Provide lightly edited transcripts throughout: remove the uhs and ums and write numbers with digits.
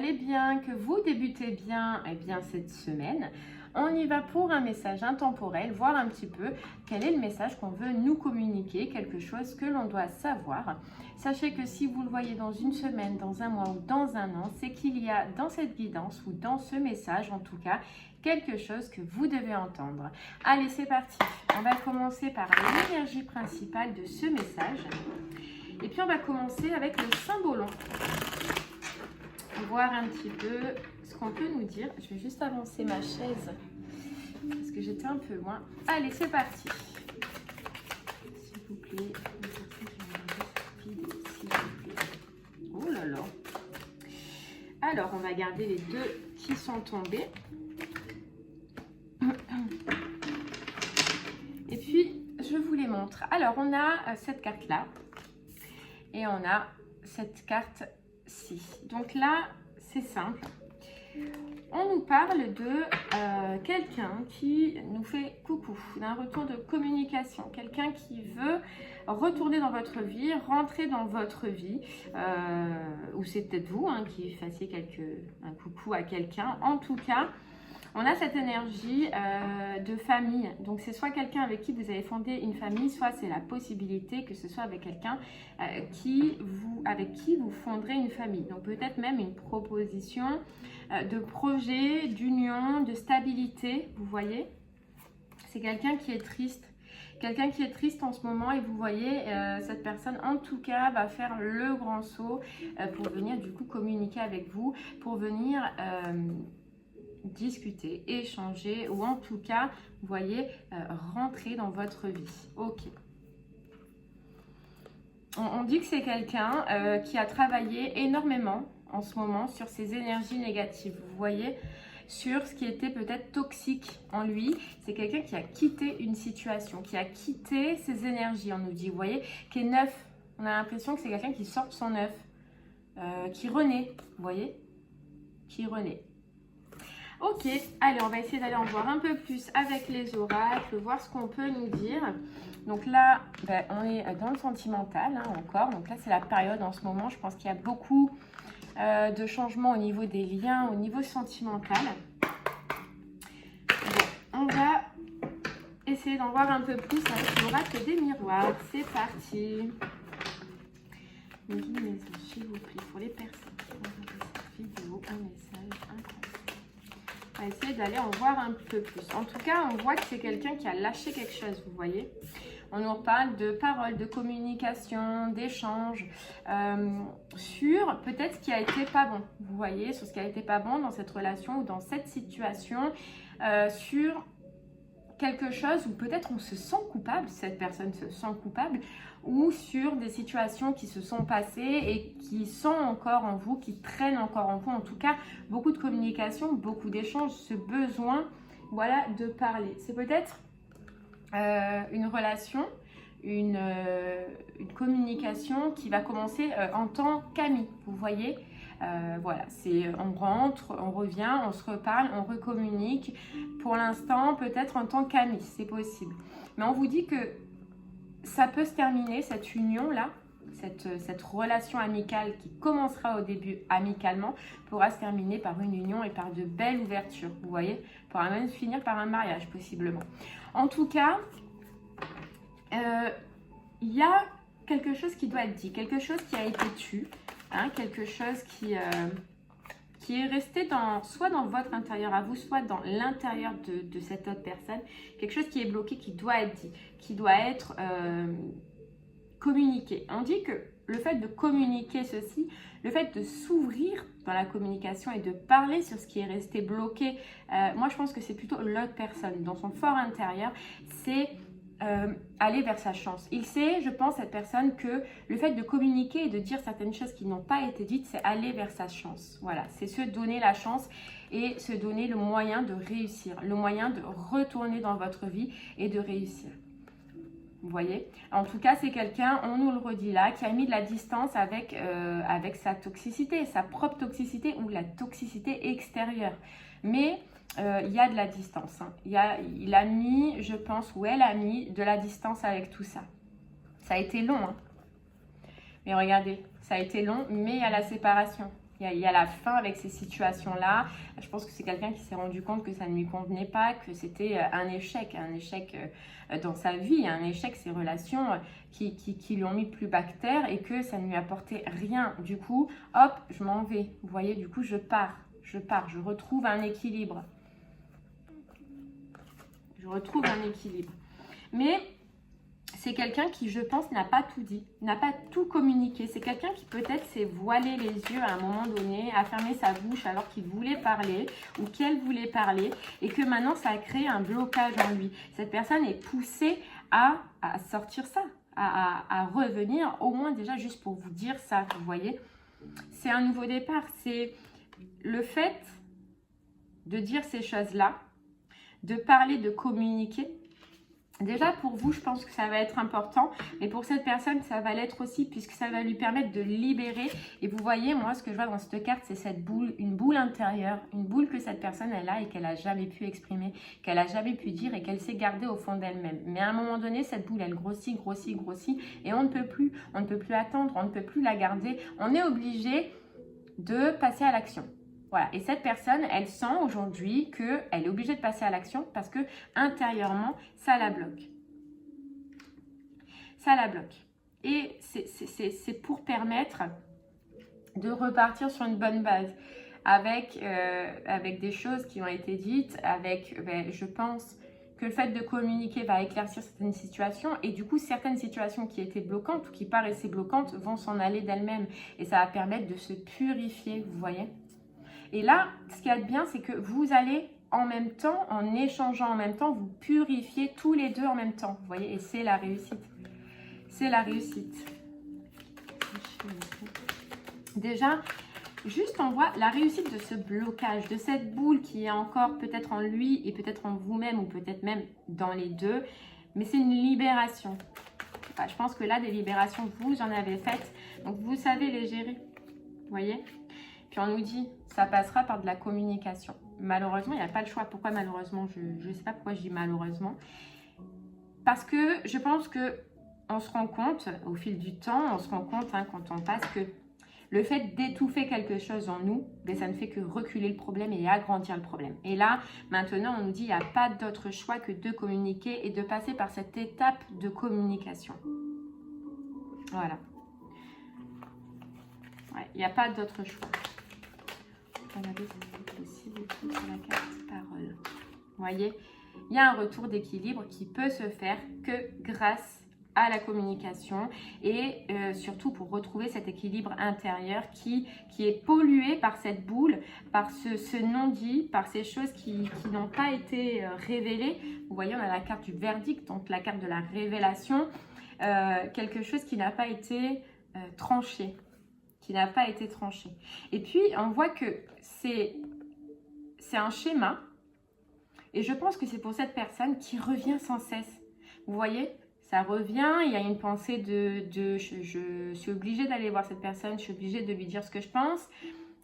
allez bien, que vous débutez bien, cette semaine. On y va pour un message intemporel, voir un petit peu quel est le message qu'on veut nous communiquer, quelque chose que l'on doit savoir. Sachez que si vous le voyez dans une semaine, dans un mois ou dans un an, c'est qu'il y a dans cette guidance ou dans ce message en tout cas, quelque chose que vous devez entendre. Allez, c'est parti. On va commencer par l'énergie principale de ce message. Et puis on va commencer avec le symbolon. Voir un petit peu ce qu'on peut nous dire. Je vais juste avancer ma chaise parce que j'étais un peu loin. Allez, c'est parti. S'il vous plaît. Oh là là. Alors, on va garder les deux qui sont tombés. Et puis, je vous les montre. Alors, on a cette carte-là. Et on a cette carte-ci. Donc là, c'est simple. On nous parle de quelqu'un qui nous fait coucou, d'un retour de communication. Quelqu'un qui veut retourner dans votre vie, rentrer dans votre vie. Ou c'est peut-être vous qui fassiez un coucou à quelqu'un. En tout cas, on a cette énergie de famille. Donc, c'est soit quelqu'un avec qui vous avez fondé une famille, soit c'est la possibilité que ce soit avec quelqu'un avec qui vous fonderez une famille. Donc, peut-être même une proposition de projet, d'union, de stabilité. Vous voyez, c'est quelqu'un qui est triste. Quelqu'un qui est triste en ce moment et vous voyez, cette personne en tout cas va faire le grand saut pour venir du coup communiquer avec vous, pour venir... discuter, échanger ou en tout cas, vous voyez, rentrer dans votre vie. Ok. On dit que c'est quelqu'un qui a travaillé énormément en ce moment sur ses énergies négatives. Vous voyez, sur ce qui était peut-être toxique en lui. C'est quelqu'un qui a quitté une situation, qui a quitté ses énergies, on nous dit. Vous voyez, qui est neuf. On a l'impression que c'est quelqu'un qui sort de son neuf, qui renaît. Vous voyez, qui renaît. Ok, allez, on va essayer d'aller en voir un peu plus avec les oracles, voir ce qu'on peut nous dire. Donc là, on est dans le sentimental encore. Donc là, c'est la période en ce moment. Je pense qu'il y a beaucoup de changements au niveau des liens, au niveau sentimental. Bon, on va essayer d'en voir un peu plus avec l'oracle des miroirs. C'est parti. Guide message, s'il vous plaît, pour les personnes qui vont regarder cette vidéo, un message incroyable. On va essayer d'aller en voir un peu plus. En tout cas, on voit que c'est quelqu'un qui a lâché quelque chose, vous voyez. On nous parle de paroles, de communication, d'échanges, sur peut-être ce qui a été pas bon. Vous voyez, sur ce qui a été pas bon dans cette relation ou dans cette situation, sur quelque chose où peut-être on se sent coupable, cette personne se sent coupable, ou sur des situations qui se sont passées et qui sont encore en vous, qui traînent encore en vous. En tout cas, beaucoup de communication, beaucoup d'échanges, ce besoin, voilà, de parler. C'est peut-être une relation, une communication qui va commencer en tant qu'ami, vous voyez. Voilà, c'est on rentre, on revient, on se reparle, on recommunique. Pour l'instant, peut-être en tant qu'amis, c'est possible. Mais on vous dit que ça peut se terminer, cette union-là, cette relation amicale qui commencera au début amicalement, pourra se terminer par une union et par de belles ouvertures. Vous voyez, pourra même finir par un mariage, possiblement. En tout cas, il y a quelque chose qui doit être dit, quelque chose qui a été tu. Quelque chose qui est resté soit dans votre intérieur à vous, soit dans l'intérieur de cette autre personne. Quelque chose qui est bloqué, qui doit être dit, qui doit être communiqué. On dit que le fait de communiquer ceci, le fait de s'ouvrir dans la communication et de parler sur ce qui est resté bloqué, moi je pense que c'est plutôt l'autre personne. Dans son fort intérieur, c'est... aller vers sa chance. Il sait, je pense, cette personne, que le fait de communiquer et de dire certaines choses qui n'ont pas été dites, c'est aller vers sa chance. Voilà, c'est se donner la chance et se donner le moyen de réussir, le moyen de retourner dans votre vie et de réussir. Vous voyez? En tout cas, c'est quelqu'un, on nous le redit là, qui a mis de la distance avec sa toxicité, sa propre toxicité ou la toxicité extérieure. Mais il y a de la distance. Il a mis, je pense, ou elle a mis de la distance avec tout ça. Ça a été long. Mais regardez, ça a été long, mais il y a la séparation. Il y a la fin avec ces situations-là. Je pense que c'est quelqu'un qui s'est rendu compte que ça ne lui convenait pas, que c'était un échec dans sa vie, un échec, ces relations qui lui ont mis plus bas que terre et que ça ne lui apportait rien. Du coup, hop, je m'en vais. Vous voyez, du coup, je pars, je retrouve un équilibre. Je retrouve un équilibre. Mais c'est quelqu'un qui, je pense, n'a pas tout dit, n'a pas tout communiqué. C'est quelqu'un qui peut-être s'est voilé les yeux à un moment donné, a fermé sa bouche alors qu'il voulait parler ou qu'elle voulait parler et que maintenant, ça a créé un blocage en lui. Cette personne est poussée à sortir ça, à revenir, au moins déjà juste pour vous dire ça, vous voyez. C'est un nouveau départ, c'est le fait de dire ces choses-là, de parler, de communiquer. Déjà, pour vous, je pense que ça va être important. Mais pour cette personne, ça va l'être aussi puisque ça va lui permettre de libérer. Et vous voyez, moi, ce que je vois dans cette carte, c'est cette boule, une boule intérieure. Une boule que cette personne, elle a et qu'elle n'a jamais pu exprimer, qu'elle n'a jamais pu dire et qu'elle s'est gardée au fond d'elle-même. Mais à un moment donné, cette boule, elle grossit, grossit, grossit. Et on ne peut plus attendre, on ne peut plus la garder. On est obligé de passer à l'action. Voilà, et cette personne, elle sent aujourd'hui qu'elle est obligée de passer à l'action parce que intérieurement, ça la bloque. Ça la bloque. Et c'est pour permettre de repartir sur une bonne base avec des choses qui ont été dites, je pense que le fait de communiquer va éclaircir certaines situations et du coup, certaines situations qui étaient bloquantes ou qui paraissaient bloquantes vont s'en aller d'elles-mêmes et ça va permettre de se purifier, vous voyez. Et là, ce qu'il y a de bien, c'est que vous allez en même temps, en échangeant en même temps, vous purifiez tous les deux en même temps. Vous voyez, et c'est la réussite. C'est la réussite. Déjà, juste on voit la réussite de ce blocage, de cette boule qui est encore peut-être en lui et peut-être en vous-même ou peut-être même dans les deux. Mais c'est une libération. Enfin, je pense que là, des libérations, vous en avez faites. Donc, vous savez les gérer. Vous voyez ? Puis on nous dit, ça passera par de la communication. Malheureusement, il n'y a pas le choix. Pourquoi malheureusement? Je ne sais pas pourquoi je dis malheureusement. Parce que je pense qu'on se rend compte, au fil du temps, on se rend compte quand on passe que le fait d'étouffer quelque chose en nous, ça ne fait que reculer le problème et agrandir le problème. Et là, maintenant, on nous dit, il n'y a pas d'autre choix que de communiquer et de passer par cette étape de communication. Voilà. Ouais, il n'y a pas d'autre choix. Regardez si c'est possible sur la carte parole. Vous voyez, il y a un retour d'équilibre qui peut se faire que grâce à la communication et surtout pour retrouver cet équilibre intérieur qui est pollué par cette boule, par ce non-dit, par ces choses qui n'ont pas été révélées. Vous voyez, on a la carte du verdict, donc la carte de la révélation, quelque chose qui n'a pas été tranché. Qui n'a pas été tranché. Et puis, on voit que c'est un schéma. Et je pense que c'est pour cette personne qui revient sans cesse. Vous voyez, ça revient. Il y a une pensée je suis obligée d'aller voir cette personne. Je suis obligée de lui dire ce que je pense.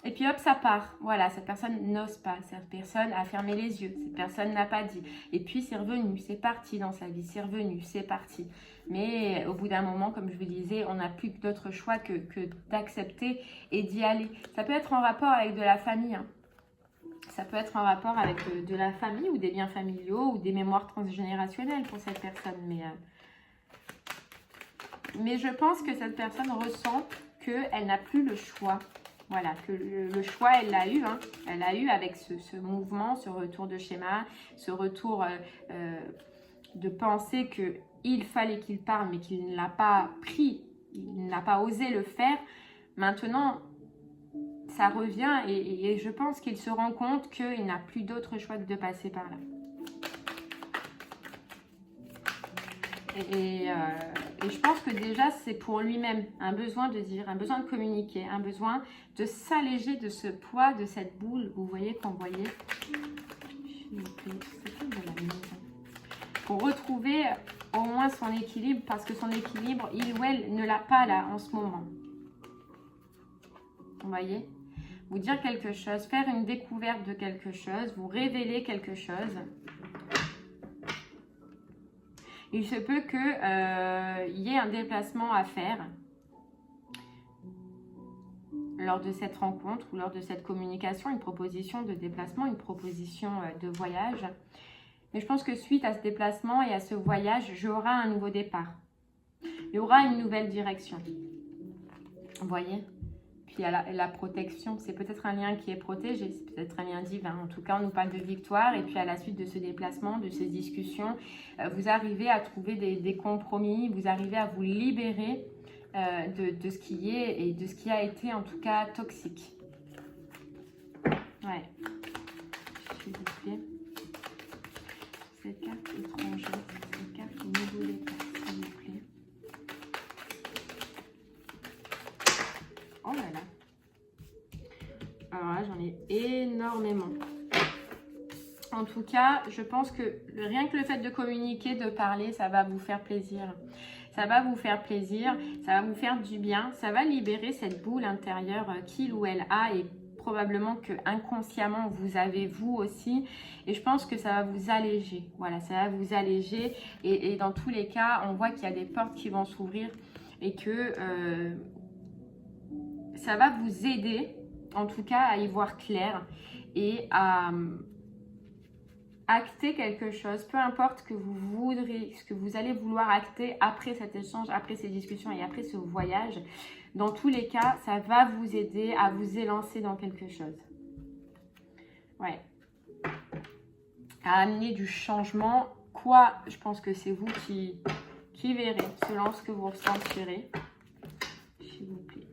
Et puis hop, ça part. Voilà, cette personne n'ose pas. Cette personne a fermé les yeux. Cette personne n'a pas dit. Et puis, c'est revenu. C'est parti dans sa vie. C'est revenu. C'est parti. Mais au bout d'un moment, comme je vous disais, on n'a plus d'autre choix que d'accepter et d'y aller. Ça peut être en rapport avec de la famille. Hein. Ça peut être en rapport avec de la famille ou des liens familiaux ou des mémoires transgénérationnelles pour cette personne. Mais je pense que cette personne ressent qu'elle n'a plus le choix. Voilà, que le choix, elle l'a eu. Hein. Elle l'a eu avec ce mouvement, ce retour de schéma, ce retour de penser qu'il fallait qu'il parle, mais qu'il ne l'a pas pris, il n'a pas osé le faire. Maintenant, ça revient et je pense qu'il se rend compte qu'il n'a plus d'autre choix que de passer par là. Et je pense que déjà, c'est pour lui-même un besoin de dire, un besoin de communiquer, un besoin de s'alléger de ce poids, de cette boule. Vous voyez qu'on voyait pour retrouver au moins son équilibre, parce que son équilibre, il ou elle ne l'a pas là en ce moment. Vous voyez? Vous dire quelque chose, faire une découverte de quelque chose, vous révéler quelque chose. Il se peut qu'il y ait un déplacement à faire. lors de cette rencontre ou lors de cette communication, une proposition de déplacement, une proposition de voyage. Mais je pense que suite à ce déplacement et à ce voyage, j'aurai un nouveau départ. Il y aura une nouvelle direction. Vous voyez? Puis la protection, c'est peut-être un lien qui est protégé, c'est peut-être un lien divin. En tout cas, on nous parle de victoire. Et puis à la suite de ce déplacement, de ces discussions, vous arrivez à trouver des compromis, vous arrivez à vous libérer de ce qui est et de ce qui a été en tout cas toxique. Ouais. S'il vous plaît. Cette carte étrangère, cette carte nouveau départ, s'il vous plaît. Oh là là. Alors là, j'en ai énormément. En tout cas, je pense que rien que le fait de communiquer, de parler, ça va vous faire plaisir. Ça va vous faire plaisir, ça va vous faire du bien. Ça va libérer cette boule intérieure qu'il ou elle a et probablement que inconsciemment vous avez vous aussi. Et je pense que ça va vous alléger. Voilà, ça va vous alléger. Et dans tous les cas, on voit qu'il y a des portes qui vont s'ouvrir et que ça va vous aider, en tout cas, à y voir clair et à acter quelque chose, peu importe ce que vous voudrez, ce que vous allez vouloir acter après cet échange, après ces discussions et après ce voyage. Dans tous les cas, ça va vous aider à vous élancer dans quelque chose. Ouais. À amener du changement. Quoi, je pense que c'est vous qui verrez, selon ce que vous ressentirez. S'il vous plaît.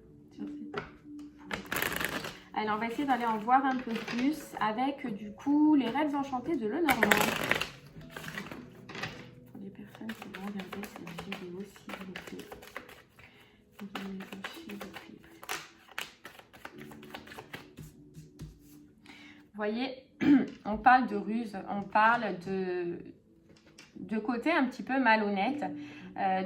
Alors, on va essayer d'aller en voir un peu plus avec, du coup, les rêves enchantés de Lenormand. Pour les personnes qui vont regarder cette vidéo, s'il vous plaît. Vous voyez, on parle de ruse, on parle de côté un petit peu malhonnête,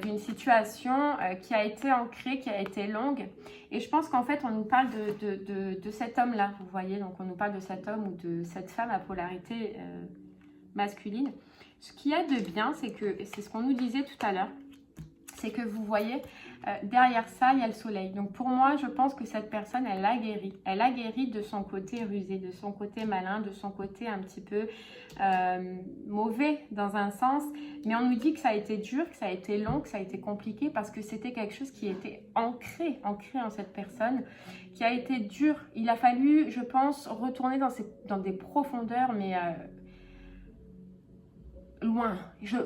d'une situation qui a été ancrée, qui a été longue. Et je pense qu'en fait, on nous parle de cet homme-là, vous voyez. Donc, on nous parle de cet homme ou de cette femme à polarité masculine. Ce qu'il y a de bien, c'est que, c'est ce qu'on nous disait tout à l'heure, c'est que vous voyez, derrière ça, il y a le soleil. Donc, pour moi, je pense que cette personne, elle a guéri. Elle a guéri de son côté rusé, de son côté malin, de son côté un petit peu mauvais dans un sens. Mais on nous dit que ça a été dur, que ça a été long, que ça a été compliqué parce que c'était quelque chose qui était ancré en cette personne, qui a été dur. Il a fallu, je pense, retourner dans des profondeurs, mais loin.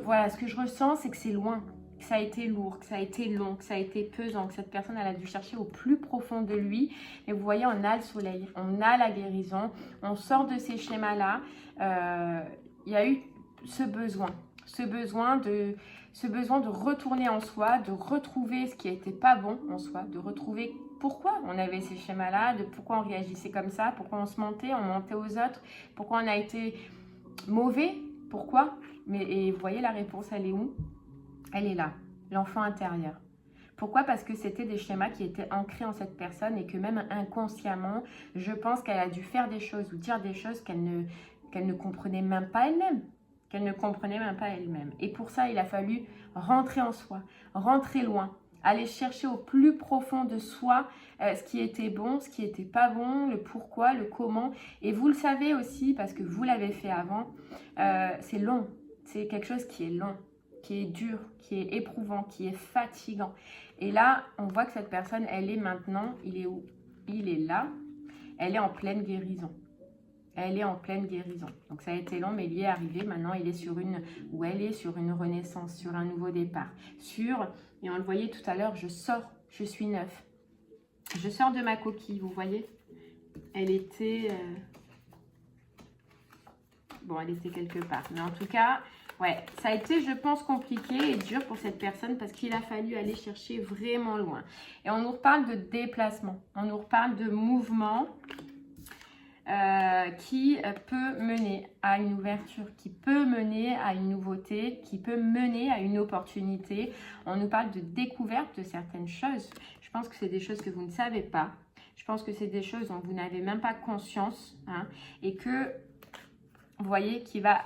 Voilà, ce que je ressens, c'est que c'est loin. Que ça a été lourd, que ça a été long, que ça a été pesant, que cette personne, elle a dû chercher au plus profond de lui. Et vous voyez, on a le soleil, on a la guérison, on sort de ces schémas-là. Il y a eu ce besoin de retourner en soi, de retrouver ce qui n'était pas bon en soi, de retrouver pourquoi on avait ces schémas-là, de pourquoi on réagissait comme ça, pourquoi on mentait aux autres, pourquoi on a été mauvais, pourquoi. Et vous voyez, la réponse, elle est où? Elle est là, l'enfant intérieur. Pourquoi? Parce que c'était des schémas qui étaient ancrés en cette personne et que même inconsciemment, je pense qu'elle a dû faire des choses ou dire des choses qu'elle ne comprenait même pas elle-même. Et pour ça, il a fallu rentrer en soi, rentrer loin, aller chercher au plus profond de soi ce qui était bon, ce qui n'était pas bon, le pourquoi, le comment. Et vous le savez aussi parce que vous l'avez fait avant, c'est long, c'est quelque chose qui est long, qui est dur, qui est éprouvant, qui est fatigant. Et là, on voit que cette personne, elle est maintenant, il est où? Il est là, elle est en pleine guérison. Elle est en pleine guérison. Donc ça a été long, mais il y est arrivé. Maintenant, elle est sur une renaissance, sur un nouveau départ. Et on le voyait tout à l'heure, je suis neuf. Je sors de ma coquille, vous voyez? Elle était... elle était quelque part. Mais en tout cas... Ouais, ça a été, je pense, compliqué et dur pour cette personne parce qu'il a fallu aller chercher vraiment loin. Et on nous reparle de déplacement, on nous reparle de mouvement qui peut mener à une ouverture, qui peut mener à une nouveauté, qui peut mener à une opportunité. On nous parle de découverte de certaines choses. Je pense que c'est des choses que vous ne savez pas. Je pense que c'est des choses dont vous n'avez même pas conscience, hein, et que... Vous voyez, qui va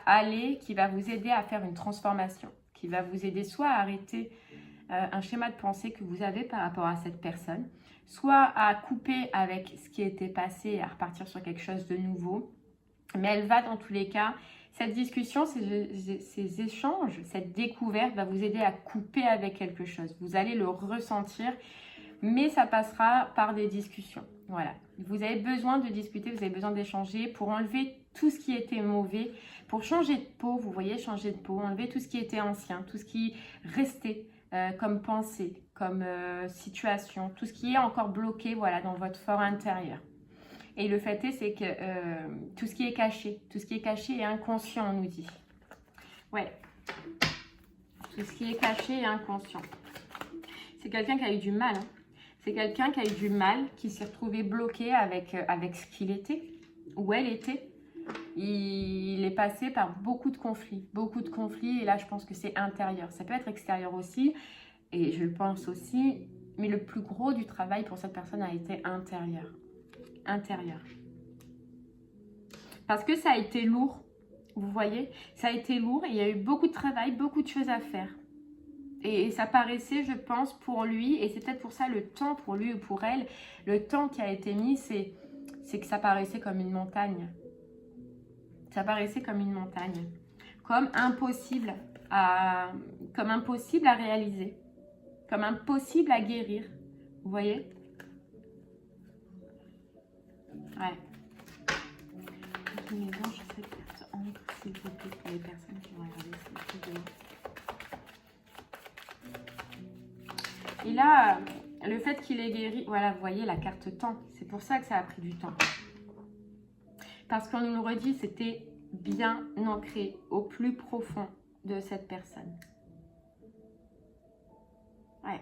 vous aider à faire une transformation, qui va vous aider soit à arrêter un schéma de pensée que vous avez par rapport à cette personne, soit à couper avec ce qui était passé et à repartir sur quelque chose de nouveau. Mais elle va dans tous les cas, cette discussion, ces échanges, cette découverte va vous aider à couper avec quelque chose. Vous allez le ressentir, mais ça passera par des discussions. Voilà. Vous avez besoin de discuter, vous avez besoin d'échanger pour enlever tout ce qui était mauvais, pour changer de peau, vous voyez, changer de peau, enlever tout ce qui était ancien, tout ce qui restait comme pensée, comme situation, tout ce qui est encore bloqué, voilà, dans votre fort intérieur. Et le fait est, c'est que tout ce qui est caché est inconscient, on nous dit. Ouais. Tout ce qui est caché est inconscient. C'est quelqu'un qui a eu du mal. Hein. C'est quelqu'un qui a eu du mal, qui s'est retrouvé bloqué avec ce qu'il était, où elle était. Il est passé par beaucoup de conflits. Et là, je pense que c'est intérieur. Ça peut être extérieur aussi, et je le pense aussi. Mais le plus gros du travail pour cette personne a été intérieur. Parce que ça a été lourd, vous voyez, ça a été lourd et il y a eu beaucoup de travail, beaucoup de choses à faire. Et ça paraissait, je pense, pour lui, et c'est peut-être pour ça le temps pour lui ou pour elle, le temps qui a été mis, c'est que ça paraissait comme une montagne. Ça paraissait comme une montagne, comme impossible à réaliser, comme impossible à guérir, vous voyez? Ouais. Mais bon, je sais que s'il vous plaît, pour les personnes qui vont regarder cette vidéo. Et là, le fait qu'il ait guéri, voilà, vous voyez la carte temps. C'est pour ça que ça a pris du temps. Parce qu'on nous le redit, c'était bien ancré au plus profond de cette personne. Ouais.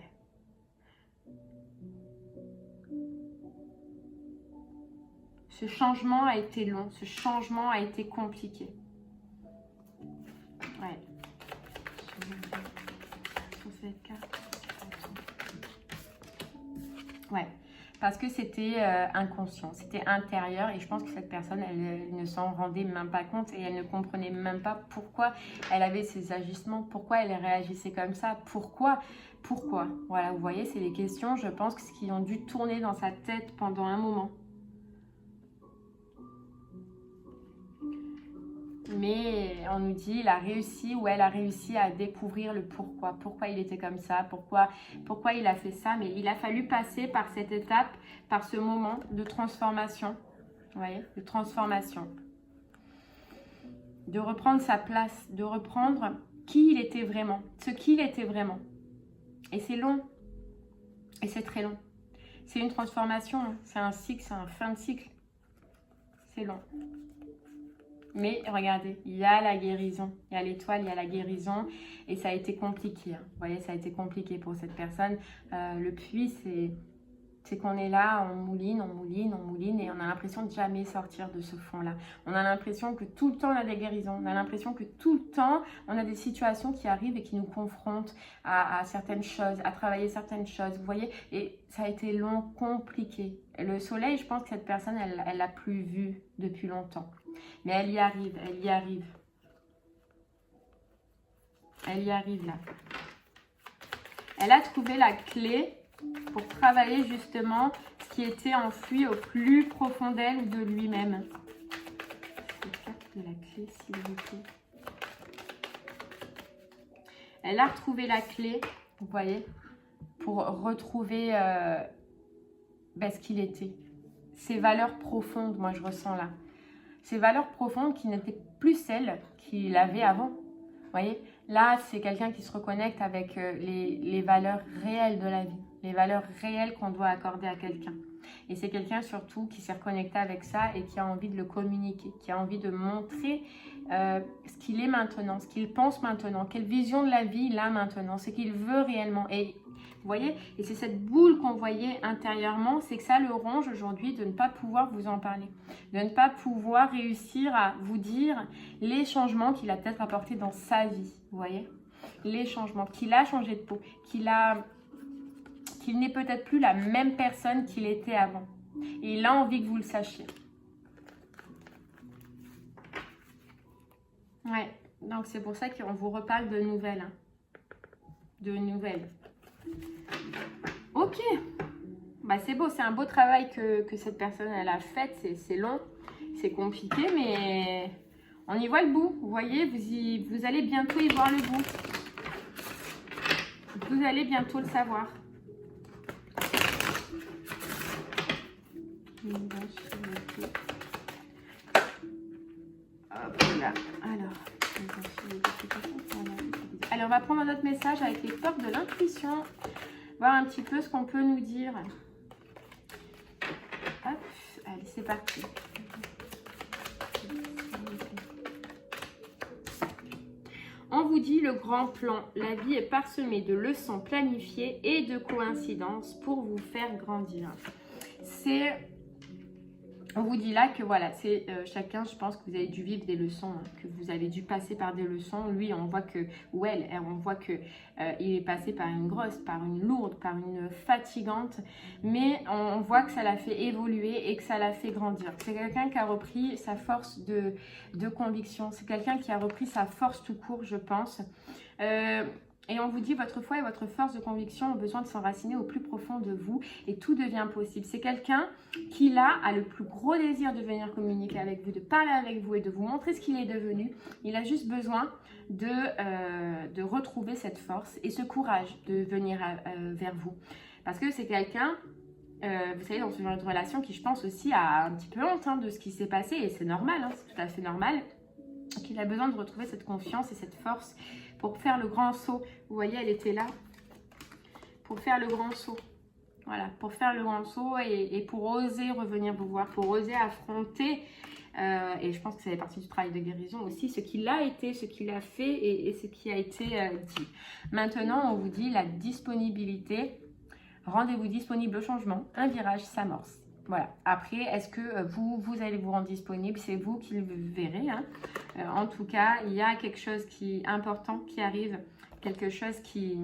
Ce changement a été long, ce changement a été compliqué. Ouais. Sur cette carte. Ouais. Parce que c'était inconscient, c'était intérieur et je pense que cette personne, elle ne s'en rendait même pas compte et elle ne comprenait même pas pourquoi elle avait ces agissements, pourquoi elle réagissait comme ça, pourquoi. Voilà, vous voyez, c'est les questions, je pense, qui ont dû tourner dans sa tête pendant un moment. Mais on nous dit, il a réussi ou elle a réussi à découvrir le pourquoi. Pourquoi il était comme ça, pourquoi il a fait ça. Mais il a fallu passer par cette étape, par ce moment de transformation. Vous voyez, de transformation. De reprendre sa place, de reprendre qui il était vraiment, ce qu'il était vraiment. Et c'est long. Et c'est très long. C'est une transformation, hein. C'est un cycle, c'est un fin de cycle. C'est long. Mais regardez, il y a la guérison, il y a l'étoile, il y a la guérison et ça a été compliqué. Hein. Vous voyez, ça a été compliqué pour cette personne. Le puits, c'est qu'on est là, on mouline et on a l'impression de jamais sortir de ce fond-là. On a l'impression que tout le temps on a des guérisons, on a l'impression que tout le temps on a des situations qui arrivent et qui nous confrontent à certaines choses, à travailler certaines choses, vous voyez. Et ça a été long, compliqué. Et le soleil, je pense que cette personne, elle l'a plus vu depuis longtemps. Mais elle y arrive, elle y arrive. Elle y arrive là. Elle a trouvé la clé pour travailler justement ce qui était enfoui au plus profond d'elle ou de lui-même. Cette carte de la clé, s'il vous plaît. Elle a retrouvé la clé, vous voyez, pour retrouver ce qu'il était. Ses valeurs profondes, moi je ressens là. Ces valeurs profondes qui n'étaient plus celles qu'il avait avant. Vous voyez, là, c'est quelqu'un qui se reconnecte avec les valeurs réelles de la vie, les valeurs réelles qu'on doit accorder à quelqu'un. Et c'est quelqu'un surtout qui s'est reconnecté avec ça et qui a envie de le communiquer, qui a envie de montrer ce qu'il est maintenant, ce qu'il pense maintenant, quelle vision de la vie il a maintenant, ce qu'il veut réellement. Et vous voyez, et c'est cette boule qu'on voyait intérieurement, c'est que ça le ronge aujourd'hui de ne pas pouvoir vous en parler, de ne pas pouvoir réussir à vous dire les changements qu'il a peut-être apportés dans sa vie, vous voyez, les changements, qu'il a changé de peau, qu'il n'est peut-être plus la même personne qu'il était avant. Et il a envie que vous le sachiez. Ouais, donc c'est pour ça qu'on vous reparle de nouvelles. Hein. De nouvelles. Ok. Bah, c'est beau, c'est un beau travail que cette personne elle a fait. C'est long, c'est compliqué, mais on y voit le bout. Vous voyez, vous allez bientôt y voir le bout. Vous allez bientôt le savoir. Hop là. Alors, on va prendre un autre message avec les portes de l'intuition. Voir un petit peu ce qu'on peut nous dire. Hop, allez, c'est parti. On vous dit le grand plan. La vie est parsemée de leçons planifiées et de coïncidences pour vous faire grandir. On vous dit là que voilà, c'est chacun, je pense que vous avez dû vivre des leçons, hein, que vous avez dû passer par des leçons. Lui, on voit que, ou elle, on voit que il est passé par une grosse, par une lourde, par une fatigante, mais on voit que ça l'a fait évoluer et que ça l'a fait grandir. C'est quelqu'un qui a repris sa force de conviction, c'est quelqu'un qui a repris sa force tout court, je pense. Et on vous dit, votre foi et votre force de conviction ont besoin de s'enraciner au plus profond de vous et tout devient possible. C'est quelqu'un qui, là, a le plus gros désir de venir communiquer avec vous, de parler avec vous et de vous montrer ce qu'il est devenu. Il a juste besoin de retrouver cette force et ce courage de venir vers vous. Parce que c'est quelqu'un, vous savez, dans ce genre de relation qui, je pense aussi, a un petit peu honte hein, de ce qui s'est passé. Et c'est normal, hein, c'est tout à fait normal. Qu'il a besoin de retrouver cette confiance et cette force pour faire le grand saut. Vous voyez, elle était là pour faire le grand saut. Voilà, pour faire le grand saut et pour oser revenir vous voir, pour oser affronter. Et je pense que ça fait partie du travail de guérison aussi, ce qu'il a été, ce qu'il a fait et ce qui a été dit. Maintenant, on vous dit la disponibilité. Rendez-vous disponible au changement. Un virage s'amorce. Voilà. Après, est-ce que vous allez vous rendre disponible? C'est vous qui le verrez. Hein. En tout cas, il y a quelque chose qui est important qui arrive. Quelque chose qui...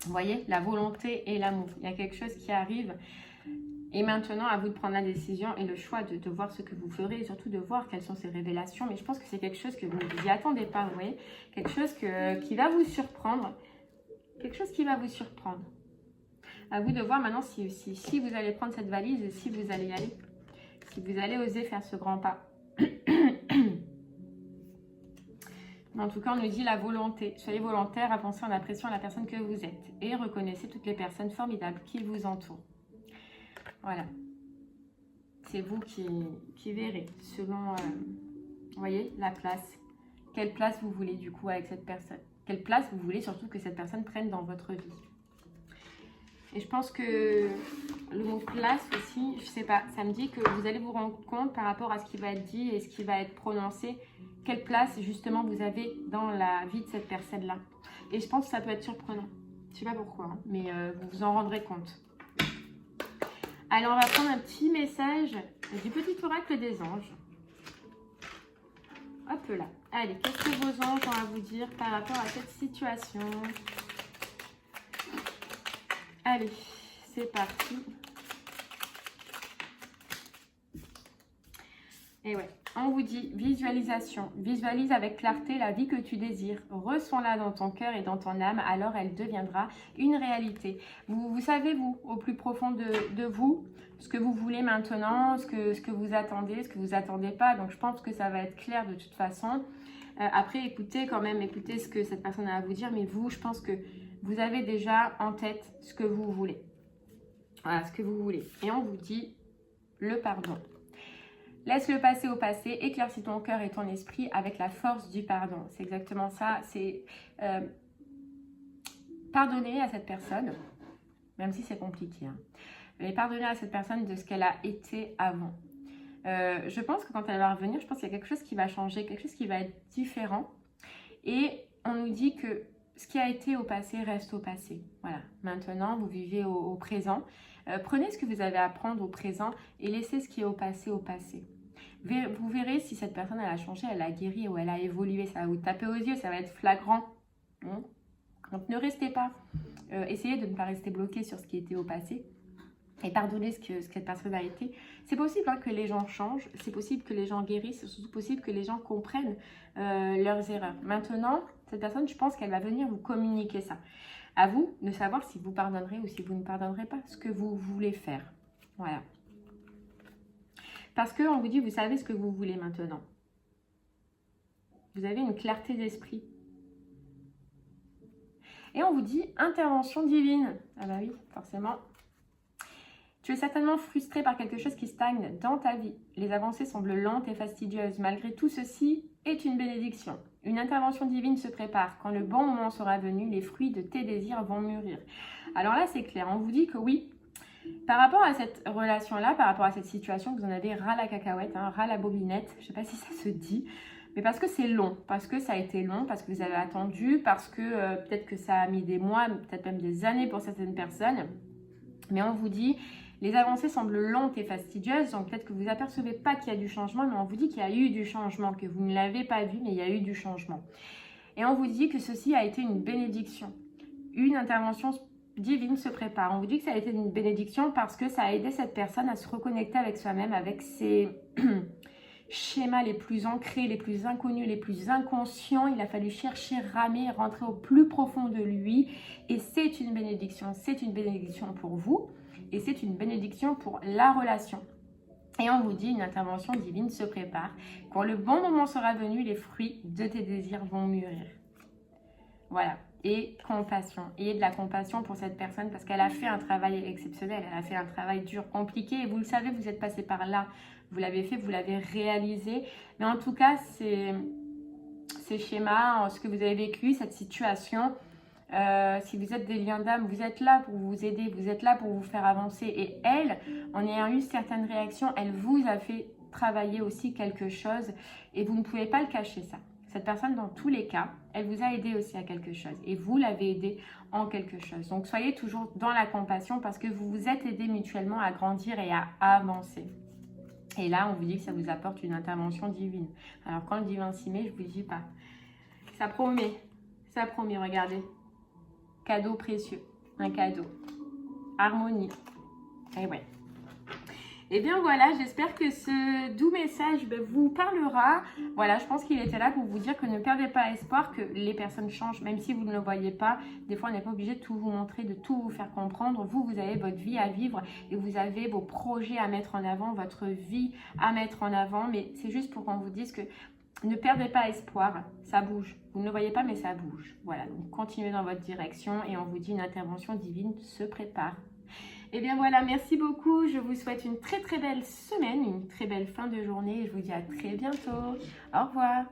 Vous voyez, la volonté et l'amour. Il y a quelque chose qui arrive. Et maintenant, à vous de prendre la décision et le choix de voir ce que vous ferez. Et surtout de voir quelles sont ces révélations. Mais je pense que c'est quelque chose que vous ne vous y attendez pas. Vous voyez, quelque chose qui va vous surprendre. Quelque chose qui va vous surprendre. À vous de voir maintenant si vous allez prendre cette valise et si vous allez y aller. Si vous allez oser faire ce grand pas. En tout cas, on nous dit la volonté. Soyez volontaire à penser en appréciant la personne que vous êtes. Et reconnaissez toutes les personnes formidables qui vous entourent. Voilà. C'est vous qui verrez selon, vous voyez, la place. Quelle place vous voulez du coup avec cette personne. Quelle place vous voulez surtout que cette personne prenne dans votre vie. Et je pense que le mot place aussi, je sais pas, ça me dit que vous allez vous rendre compte par rapport à ce qui va être dit et ce qui va être prononcé, quelle place justement vous avez dans la vie de cette personne-là. Et je pense que ça peut être surprenant. Je sais pas pourquoi, hein, mais vous vous en rendrez compte. Alors on va prendre un petit message du petit oracle des anges. Hop là. Allez, qu'est-ce que vos anges ont à vous dire par rapport à cette situation ? Allez, c'est parti. Et ouais, on vous dit visualisation. Visualise avec clarté la vie que tu désires. Ressens-la dans ton cœur et dans ton âme, alors elle deviendra une réalité. Vous savez, vous, au plus profond de vous, ce que vous voulez maintenant, ce que vous attendez, ce que vous n'attendez pas. Donc, je pense que ça va être clair de toute façon. Après, écoutez quand même, écoutez ce que cette personne a à vous dire. Mais vous, je pense que vous avez déjà en tête ce que vous voulez. Voilà, ce que vous voulez. Et on vous dit le pardon. Laisse le passé au passé, éclaircis ton cœur et ton esprit avec la force du pardon. C'est exactement ça. C'est pardonner à cette personne, même si c'est compliqué. Hein, mais pardonner à cette personne de ce qu'elle a été avant. Je pense que quand elle va revenir, je pense qu'il y a quelque chose qui va changer, quelque chose qui va être différent. Et on nous dit que ce qui a été au passé reste au passé. Voilà. Maintenant, vous vivez au présent. Prenez ce que vous avez à prendre au présent et laissez ce qui est au passé au passé. Vous verrez si cette personne elle a changé, elle a guéri ou elle a évolué. Ça va vous taper aux yeux, ça va être flagrant. Donc ne restez pas. Essayez de ne pas rester bloqué sur ce qui était au passé. Et pardonnez ce que cette personne a été. C'est possible hein, que les gens changent, c'est possible que les gens guérissent, c'est surtout possible que les gens comprennent leurs erreurs. Maintenant, cette personne, je pense qu'elle va venir vous communiquer ça. À vous de savoir si vous pardonnerez ou si vous ne pardonnerez pas ce que vous voulez faire. Voilà. Parce qu'on vous dit, vous savez ce que vous voulez maintenant. Vous avez une clarté d'esprit. Et on vous dit, intervention divine. Ah bah oui, forcément. Tu es certainement frustré par quelque chose qui stagne dans ta vie. Les avancées semblent lentes et fastidieuses. Malgré tout, ceci est une bénédiction. Une intervention divine se prépare. Quand le bon moment sera venu, les fruits de tes désirs vont mûrir. Alors là, c'est clair. On vous dit que oui, par rapport à cette relation-là, par rapport à cette situation, vous en avez ras la cacahuète, hein, ras la bobinette. Je ne sais pas si ça se dit. Mais parce que c'est long, parce que ça a été long, parce que vous avez attendu, parce que peut-être que ça a mis des mois, peut-être même des années pour certaines personnes. Mais on vous dit... Les avancées semblent lentes et fastidieuses, donc peut-être que vous n'apercevez pas qu'il y a du changement, mais on vous dit qu'il y a eu du changement, que vous ne l'avez pas vu, mais il y a eu du changement. Et on vous dit que ceci a été une bénédiction. Une intervention divine se prépare. On vous dit que ça a été une bénédiction parce que ça a aidé cette personne à se reconnecter avec soi-même, avec ses schémas les plus ancrés, les plus inconnus, les plus inconscients. Il a fallu chercher, ramer, rentrer au plus profond de lui. Et c'est une bénédiction pour vous. Et c'est une bénédiction pour la relation. Et on vous dit, une intervention divine se prépare. Quand le bon moment sera venu, les fruits de tes désirs vont mûrir. Voilà. Et compassion. Ayez de la compassion pour cette personne parce qu'elle a fait un travail exceptionnel. Elle a fait un travail dur, compliqué. Et vous le savez, vous êtes passé par là. Vous l'avez fait, vous l'avez réalisé. Mais en tout cas, ces schémas, ce que vous avez vécu, cette situation... si vous êtes des liens d'âme, vous êtes là pour vous aider, vous êtes là pour vous faire avancer. Et elle, en ayant eu certaines réactions, elle vous a fait travailler aussi quelque chose et vous ne pouvez pas le cacher ça. Cette personne, dans tous les cas, elle vous a aidé aussi à quelque chose et vous l'avez aidé en quelque chose. Donc, soyez toujours dans la compassion parce que vous vous êtes aidés mutuellement à grandir et à avancer. Et là, on vous dit que ça vous apporte une intervention divine. Alors, quand le divin s'y met, je ne vous dis pas. Ça promet, regardez. Cadeau précieux, un cadeau, harmonie, et ouais. Et bien voilà, j'espère que ce doux message vous parlera. Voilà, je pense qu'il était là pour vous dire que ne perdez pas espoir, que les personnes changent, même si vous ne le voyez pas. Des fois, on n'est pas obligé de tout vous montrer, de tout vous faire comprendre. Vous, vous avez votre vie à vivre et vous avez vos projets à mettre en avant, votre vie à mettre en avant. Mais c'est juste pour qu'on vous dise que ne perdez pas espoir, ça bouge. Vous ne le voyez pas, mais ça bouge. Voilà, donc continuez dans votre direction et on vous dit une intervention divine se prépare. Et bien voilà, merci beaucoup. Je vous souhaite une très très belle semaine, une très belle fin de journée. Et je vous dis à très bientôt. Au revoir.